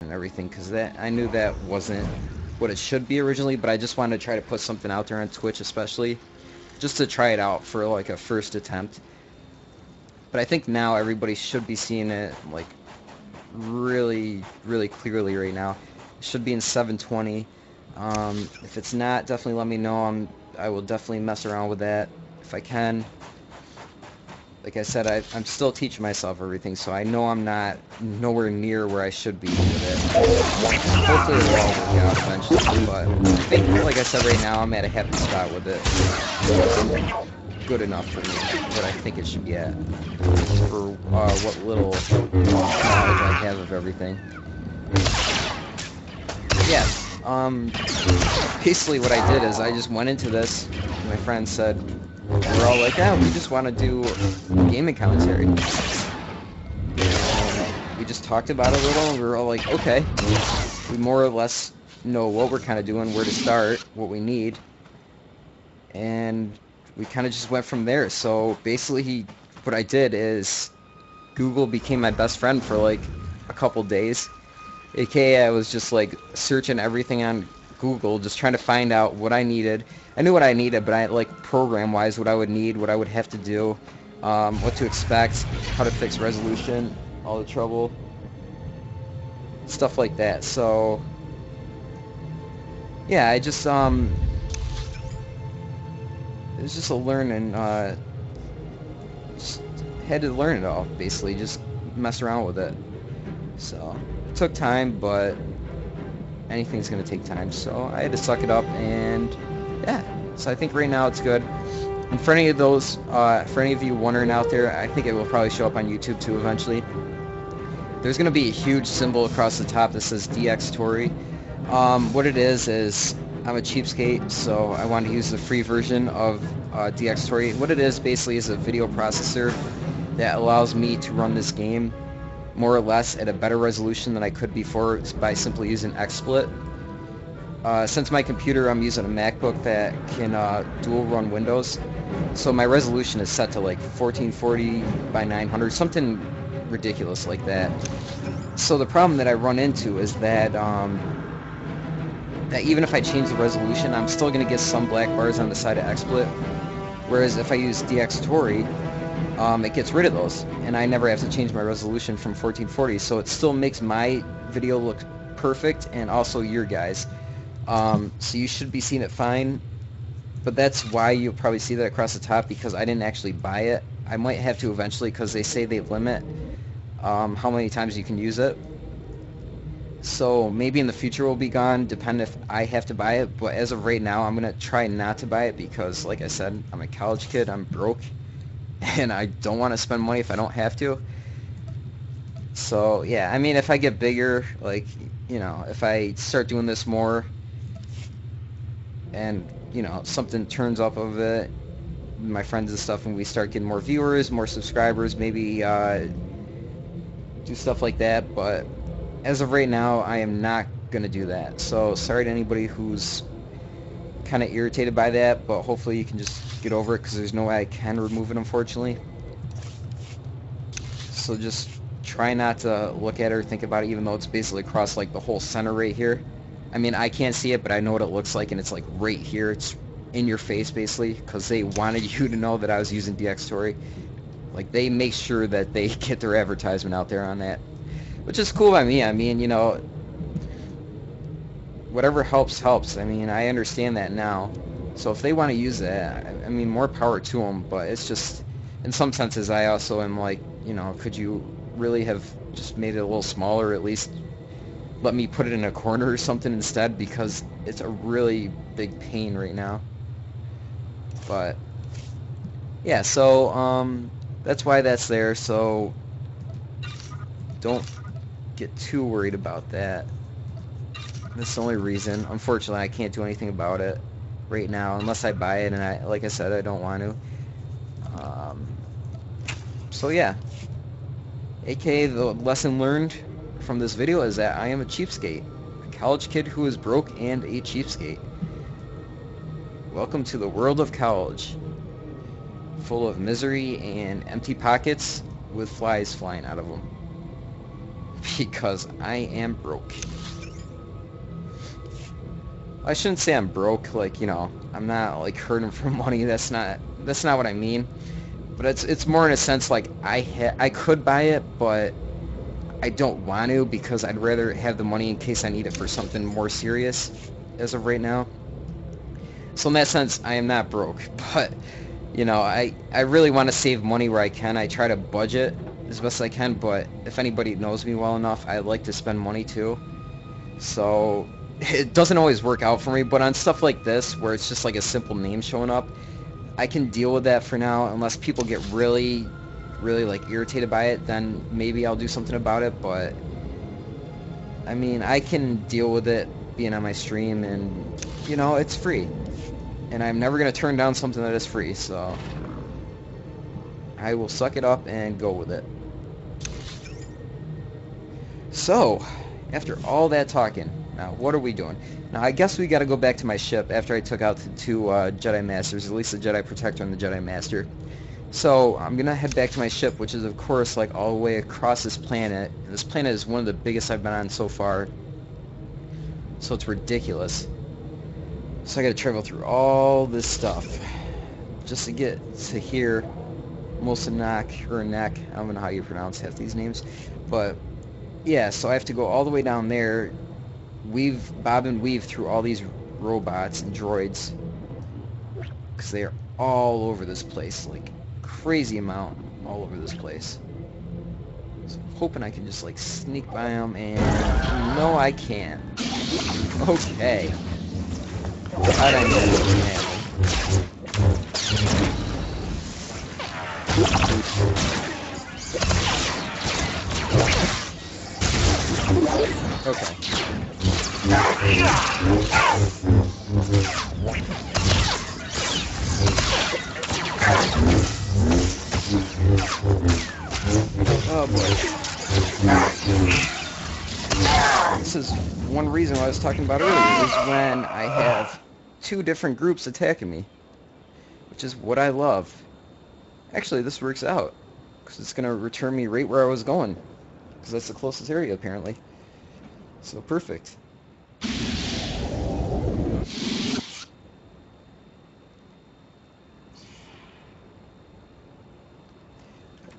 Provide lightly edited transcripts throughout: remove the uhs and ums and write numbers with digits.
and everything, because that I knew that wasn't what it should be originally, but I just wanted to try to put something out there on Twitch, especially just to try it out for like a first attempt. But I think now everybody should be seeing it like really, really clearly right now. It should be in 720. If it's not, definitely let me know. I will definitely mess around with that if I can. Like I said, I'm still teaching myself everything, so I know I'm not nowhere near where I should be with it. Hopefully it'll all work out eventually, but I think, like I said, right now I'm at a happy spot with it. It's good enough for me, what I think it should be at, for what little knowledge I have of everything. Yeah, basically what I did is I just went into this, my friend said, we're all like, yeah, we just want to do gaming commentary. And we just talked about it a little, and we were all like, okay. We more or less know what we're kind of doing, where to start, what we need. And we kind of just went from there. So basically, what I did is Google became my best friend for like a couple days. AKA I was just like searching everything on Google, just trying to find out what I needed. I knew what I needed, but I like program-wise what I would need, what I would have to do, what to expect, how to fix resolution, all the trouble, stuff like that. So yeah, I just it was just a learning. Just had to learn it all, basically, just mess around with it. So it took time, but anything's gonna take time, so I had to suck it up, and yeah, so I think right now it's good. And for any of those, for any of you wondering out there, I think it will probably show up on YouTube too eventually. There's gonna be a huge symbol across the top that says DX Tory. What it is I'm a cheapskate, so I wanted to use the free version of DX Tory. What it is basically is a video processor that allows me to run this game more or less at a better resolution than I could before by simply using XSplit. Since my computer, I'm using a MacBook that can dual run Windows, so my resolution is set to like 1440 by 900, something ridiculous like that. So the problem that I run into is that that even if I change the resolution, I'm still going to get some black bars on the side of XSplit, whereas if I use DX Tory, it gets rid of those, and I never have to change my resolution from 1440, so it still makes my video look perfect, and also your guys. So you should be seeing it fine, but that's why you'll probably see that across the top, because I didn't actually buy it. I might have to eventually, because they say they limit how many times you can use it. So maybe in the future it will be gone, depending if I have to buy it, but as of right now, I'm going to try not to buy it, because like I said, I'm a college kid, I'm broke, and I don't want to spend money if I don't have to. So yeah, I mean, if I get bigger, like, you know, if I start doing this more, and, you know, something turns up of it, my friends and stuff, and we start getting more viewers, more subscribers, maybe do stuff like that. But as of right now, I am not gonna do that. So sorry to anybody who's kind of irritated by that, but hopefully you can just get over it, because there's no way I can remove it, unfortunately. So just try not to look at it or think about it, even though it's basically across like the whole center right here. I mean, I can't see it, but I know what it looks like, and it's like right here. It's in your face, basically, because they wanted you to know that I was using DX Tory. Like, they make sure that they get their advertisement out there on that, which is cool by me. I mean, you know, whatever helps, helps. I mean, I understand that now. So if they want to use that, I mean, more power to them, but it's just, in some senses, I also am like, you know, could you really have just made it a little smaller, at least let me put it in a corner or something instead, because it's a really big pain right now. But yeah, so that's why that's there, so don't get too worried about that. That's the only reason. Unfortunately, I can't do anything about it right now unless I buy it, and I, like I said, I don't want to. So yeah, aka the lesson learned from this video is that I am a cheapskate, a college kid who is broke and a cheapskate. Welcome to the world of college, full of misery and empty pockets with flies flying out of them. because I am broke. I shouldn't say I'm broke, like, you know, I'm not like hurting for money. That's not what I mean. But it's more in a sense like I could buy it, but I don't want to because I'd rather have the money in case I need it for something more serious as of right now. So in that sense, I am not broke, but you know, I really want to save money where I can. I try to budget as best I can, but if anybody knows me well enough, I like to spend money too. So it doesn't always work out for me, but on stuff like this, where it's just like a simple name showing up, I can deal with that for now, unless people get really, really like irritated by it, then maybe I'll do something about it, but I mean, I can deal with it being on my stream, and you know, it's free. And I'm never going to turn down something that is free, so I will suck it up and go with it. So, after all that talking, now what are we doing? Now I guess we got to go back to my ship after I took out the two Jedi Masters, at least the Jedi Protector and the Jedi Master. So I'm going to head back to my ship, which is of course like all the way across this planet. And this planet is one of the biggest I've been on so far, so it's ridiculous. So I gotta travel through all this stuff just to get to here. Mosanak, or Neck, I don't know how you pronounce half these names. But yeah, so I have to go all the way down there, bob and weave through all these robots and droids, because they are all over this place, like crazy amount all over this place. So I'm hoping I can just like sneak by them, and no I can't. Okay. I don't know what's gonna happen. Okay. Oh boy. This is one reason I was talking about earlier, is when I have two different groups attacking me, which is what I love. Actually, this works out, because it's going to return me right where I was going, because that's the closest area, apparently. So, perfect.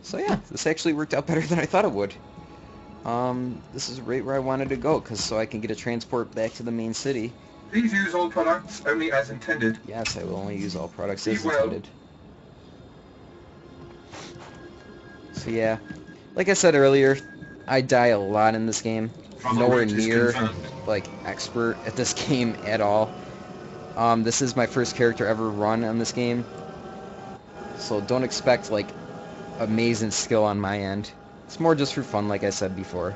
So yeah, this actually worked out better than I thought it would. This is right where I wanted to go, so I can get a transport back to the main city. Please use all products only as intended. Yes, I will only use all products as intended. So yeah, like I said earlier, I die a lot in this game. I'm nowhere near like expert at this game at all. This is my first character ever run on this game, so don't expect like amazing skill on my end. It's more just for fun, like I said before.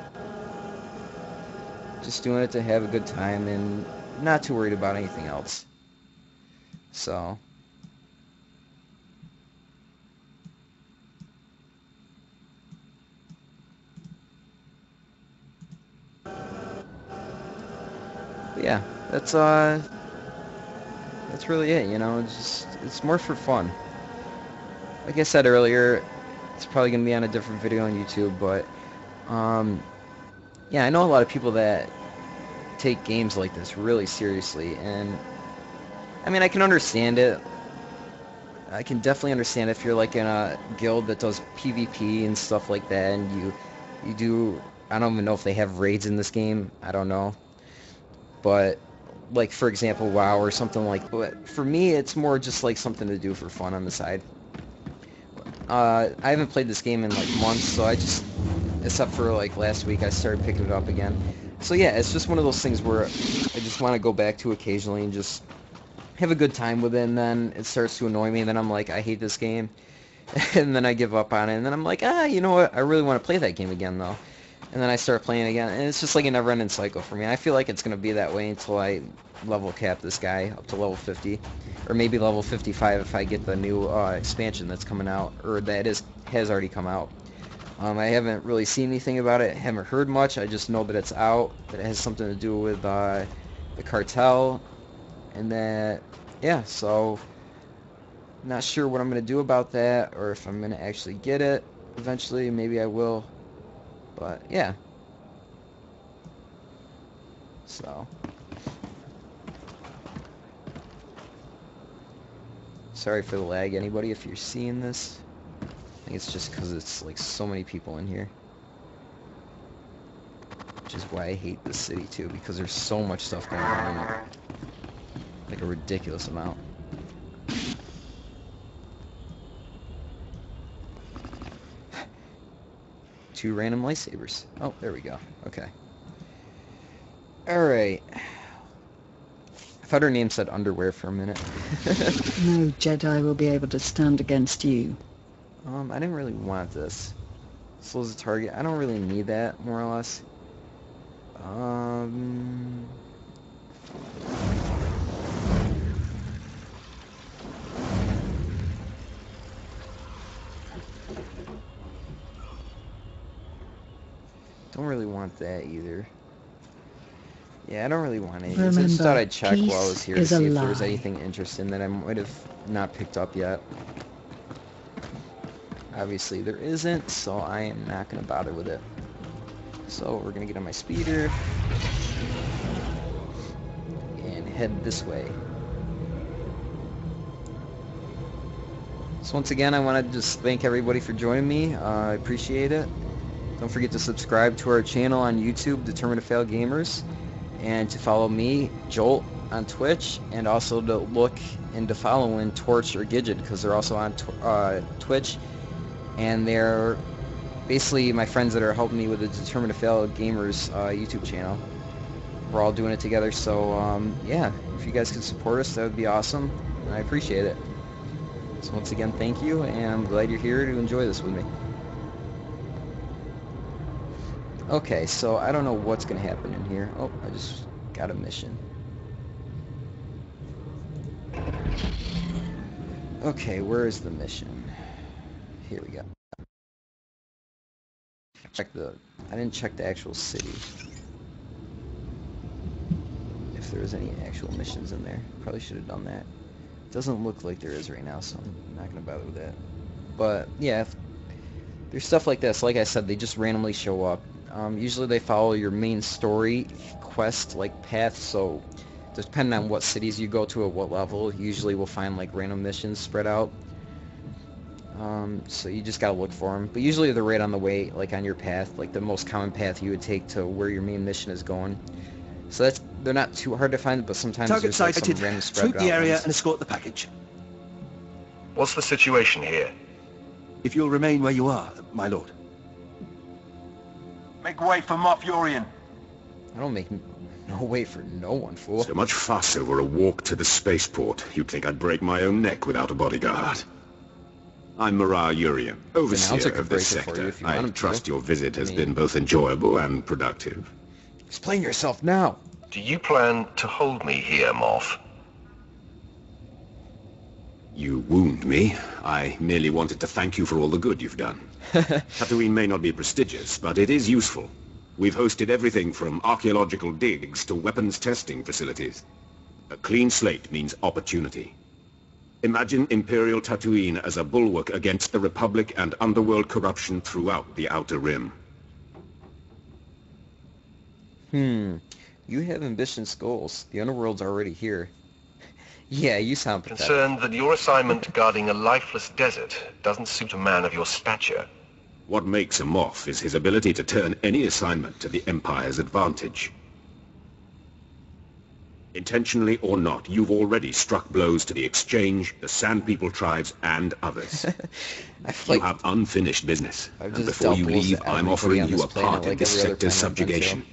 Just doing it to have a good time and not too worried about anything else. So but yeah, that's really it, you know. It's more for fun. Like I said earlier, it's probably gonna be on a different video on YouTube, but yeah, I know a lot of people that take games like this really seriously, and I mean, I can understand it. I can definitely understand if you're like in a guild that does PvP and stuff like that, and you do, I don't even know if they have raids in this game, I don't know, but like for example WoW or something like. But for me, it's more just like something to do for fun on the side. I haven't played this game in like months, so I just, except for like last week, I started picking it up again. So yeah, it's just one of those things where I just want to go back to occasionally and just have a good time with it, and then it starts to annoy me, and then I'm like, I hate this game, and then I give up on it, and then I'm like, you know what, I really want to play that game again though, and then I start playing again, and it's just like a never-ending cycle for me. I feel like it's going to be that way until I level cap this guy up to level 50, or maybe level 55 if I get the new expansion that's coming out, or that has already come out. I haven't really seen anything about it, haven't heard much. I just know that it's out, that it has something to do with the cartel, and that, yeah, so not sure what I'm going to do about that, or if I'm going to actually get it eventually. Maybe I will, but yeah. So, sorry for the lag, anybody, if you're seeing this. I think it's just because it's like so many people in here. Which is why I hate this city too, because there's so much stuff going on in it. Like a ridiculous amount. Two random lightsabers. Oh, there we go. Okay. Alright. I thought her name said underwear for a minute. No Jedi will be able to stand against you. I didn't really want this. Slows the target. I don't really need that, more or less. Don't really want that either. Yeah, I don't really want it. I just thought I'd check while I was here to see if there was anything interesting that I might have not picked up yet. Obviously there isn't, so I am not going to bother with it. So we're going to get on my speeder and head this way. So once again, I want to just thank everybody for joining me. I appreciate it. Don't forget to subscribe to our channel on YouTube, Determined to Fail Gamers, and to follow me, Jolt, on Twitch, and also to look into following Torch or Gidget, because they're also on Twitch, and they're basically my friends that are helping me with the Determined to Fail Gamers YouTube channel. We're all doing it together, so yeah, if you guys could support us, that would be awesome, and I appreciate it. So once again, thank you, and I'm glad you're here to enjoy this with me. Okay, so I don't know what's going to happen in here. Oh, I just got a mission. Okay, where is the mission? Here we go. I didn't check the actual city. If there was any actual missions in there. Probably should have done that. Doesn't look like there is right now, so I'm not going to bother with that. But, yeah, if there's stuff like this. Like I said, they just randomly show up. Usually they follow your main story quest like path, so depending on what cities you go to at what level, usually we'll find like random missions spread out. So you just gotta look for them, but usually they're right on the way, like on your path, like the most common path you would take to where your main mission is going. So they're not too hard to find, but sometimes Target there's like some sighted. random spread Sweep out the area ones. and escort the package. What's the situation here? If you'll remain where you are, my lord. Make way for Moff Yorian. I don't make no way for no one, fool. So much fuss over a walk to the spaceport. You'd think I'd break my own neck without a bodyguard. I'm Mara Urian, overseer of this sector. I trust your visit has been both enjoyable and productive. Explain yourself now. Do you plan to hold me here, Moff? You wound me. I merely wanted to thank you for all the good you've done. Tatooine may not be prestigious, but it is useful. We've hosted everything from archaeological digs to weapons testing facilities. A clean slate means opportunity. Imagine Imperial Tatooine as a bulwark against the Republic and underworld corruption throughout the Outer Rim. You have ambitious goals. The underworld's already here. Yeah, you sound pathetic. Concerned that your assignment guarding a lifeless desert doesn't suit a man of your stature. What makes him off is his ability to turn any assignment to the Empire's advantage. Intentionally or not, you've already struck blows to the Exchange, the Sand People tribes, and others. You have unfinished business, and before you leave, I'm offering you a part in this sector's subjugation.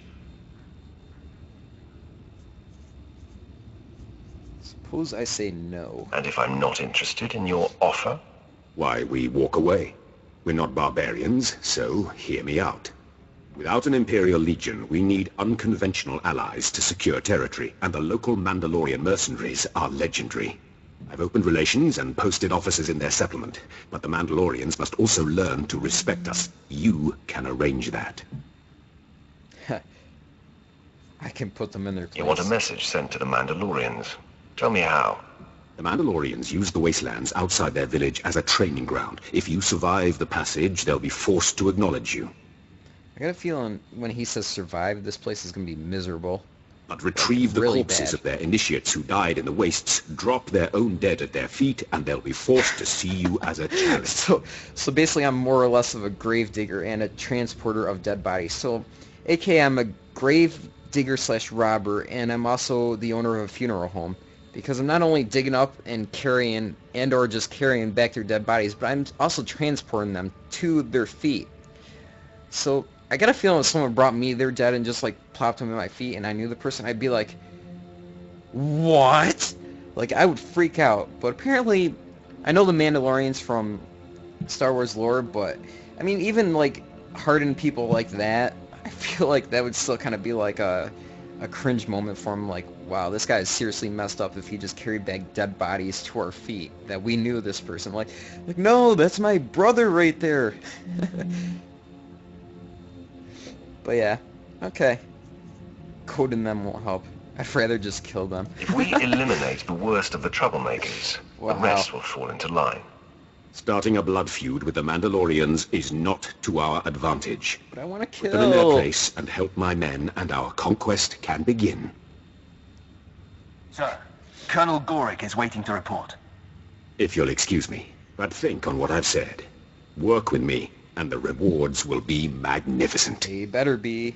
Suppose I say no. And if I'm not interested in your offer? Why, we walk away. We're not barbarians, so hear me out. Without an Imperial Legion, we need unconventional allies to secure territory, and the local Mandalorian mercenaries are legendary. I've opened relations and posted officers in their settlement, but the Mandalorians must also learn to respect us. You can arrange that. I can put them in their place. You want a message sent to the Mandalorians? Tell me how. The Mandalorians use the wastelands outside their village as a training ground. If you survive the passage, they'll be forced to acknowledge you. I got a feeling when he says survive, this place is going to be miserable. but retrieve the really corpses bad. of their initiates who died in the wastes, drop their own dead at their feet, and they'll be forced to see you as a challenge. So basically I'm more or less of a grave digger and a transporter of dead bodies. So, aka I'm a grave digger slash robber, and I'm also the owner of a funeral home. Because I'm not only digging up and carrying, and or just carrying back their dead bodies, but I'm also transporting them to their feet. So, I got a feeling if someone brought me their dead and just, like, plopped them at my feet, and I knew the person, I'd be like, what? Like, I would freak out. But apparently, I know the Mandalorians from Star Wars lore, but, I mean, even, like, hardened people like that, I feel like that would still kind of be, like, a cringe moment for him, like, wow, this guy is seriously messed up if he just carried back dead bodies to our feet, that we knew this person. Like, no, that's my brother right there. But yeah, okay. Coding them won't help. I'd rather just kill them. If we eliminate the worst of the troublemakers, Wow. the rest will fall into line. Starting a blood feud with the Mandalorians is not to our advantage. But I want to Put them in their kill. place and help my men, and our conquest can begin. Sir, Colonel Gorick is waiting to report. If you'll excuse me, but think on what I've said. Work with me, and the rewards will be magnificent. They better be,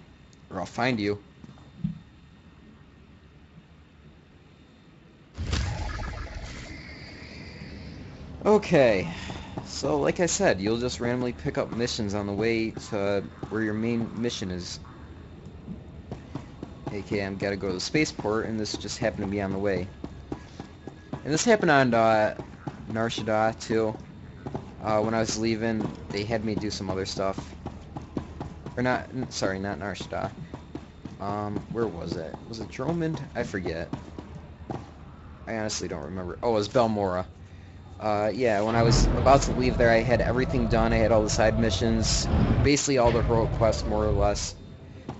or I'll find you. Okay, so like I said, you'll just randomly pick up missions on the way to where your main mission is. AKA, I've got to go to the spaceport, and this just happened to be on the way. And this happened on Nar Shaddaa too. When I was leaving, they had me do some other stuff. Or not, sorry, not Nar Shaddaa. Where was it? Was it Dromund? I forget. I honestly don't remember. Oh, it was Belmora. Yeah, when I was about to leave there, I had everything done. I had all the side missions, basically all the heroic quests, more or less.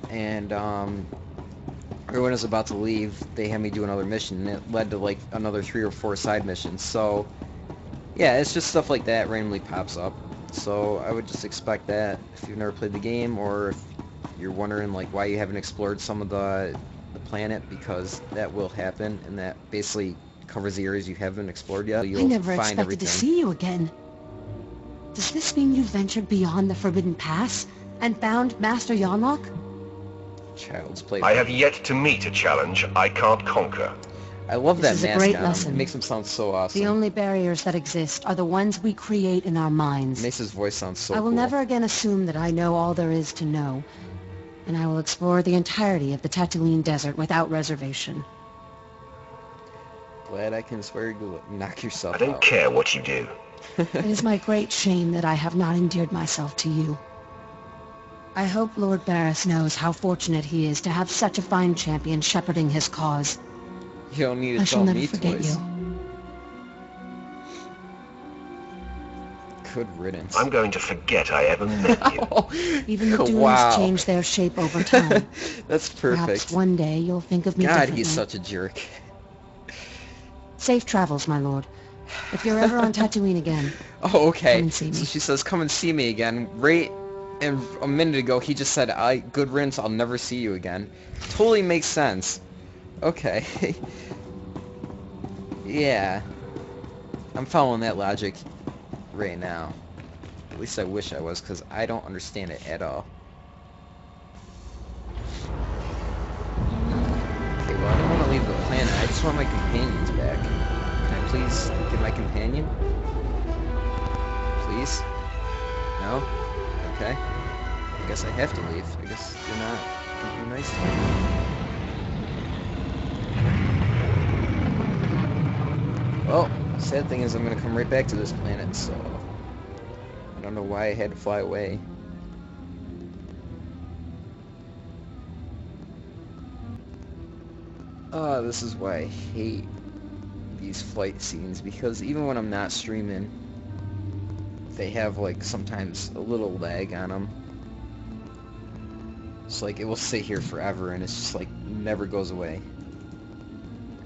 And, when I was about to leave, they had me do another mission, and it led to, like, another 3 or 4 side missions. So, yeah, it's just stuff like that randomly pops up. So, I would just expect that if you've never played the game, or if you're wondering, like, why you haven't explored some of the planet, because that will happen, and that basically covers the areas you haven't explored yet. You'll I never find expected everything. to see you again. Does this mean you ventured beyond the Forbidden Pass and found Master Yonlock? Child's play. I have yet to meet a challenge I can't conquer. I love This that is a mask great on him. lesson. It makes him sound so awesome. The only barriers that exist are the ones we create in our minds. Makes his voice sound so I will cool. never again assume that I know all there is to know, and I will explore the entirety of the Tatooine Desert without reservation. Glad I can swear you knock yourself I don't out. care what you do. It is my great shame that I have not endeared myself to you. I hope Lord Barris knows how fortunate he is to have such a fine champion shepherding his cause. You don't need I to shall tell never me forget twice. you. Good riddance. I'm going to forget I ever met you. Even the dunes Wow. change their shape over time. That's Perhaps perfect. one day you'll think of me God, differently. he's such a jerk. Safe travels, my lord. If you're ever on Tatooine again, Oh, okay. Come and see me. So she says, come and see me again. Right, and a minute ago he just said, good riddance, I'll never see you again. Totally makes sense. Okay. Yeah. I'm following that logic right now. At least I wish I was, because I don't understand it at all. Okay, well, I don't want to leave the planet. I just want my companions back. Can I please get my companion? Please? No? Okay. I guess I have to leave. I guess you're not being nice to me. Well, sad thing is I'm gonna come right back to this planet, so I don't know why I had to fly away. This is why I hate these flight scenes, because even when I'm not streaming, they have, like, sometimes a little lag on them. It's like, it will sit here forever, and it's just, like, never goes away.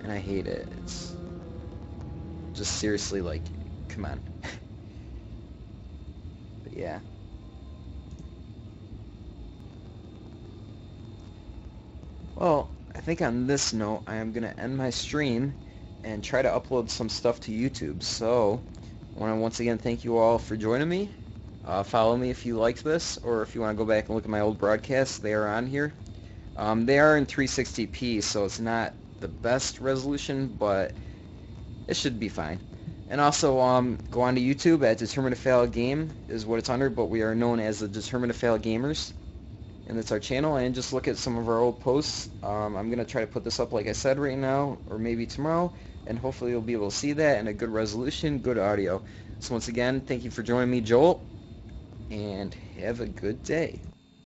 And I hate it. It's just seriously, like, come on. But yeah. Well, I think on this note, I am going to end my stream and try to upload some stuff to YouTube. So, I want to once again thank you all for joining me. Follow me if you liked this, or if you want to go back and look at my old broadcasts, they are on here. They are in 360p, so it's not the best resolution, but it should be fine. And also, go on to YouTube at Determined to Fail Game is what it's under, but we are known as the Determined to Fail Gamers. And that's our channel, and just look at some of our old posts. I'm going to try to put this up like I said right now, or maybe tomorrow, and hopefully you'll be able to see that in a good resolution, good audio. So once again, thank you for joining me, Jolt, and have a good day.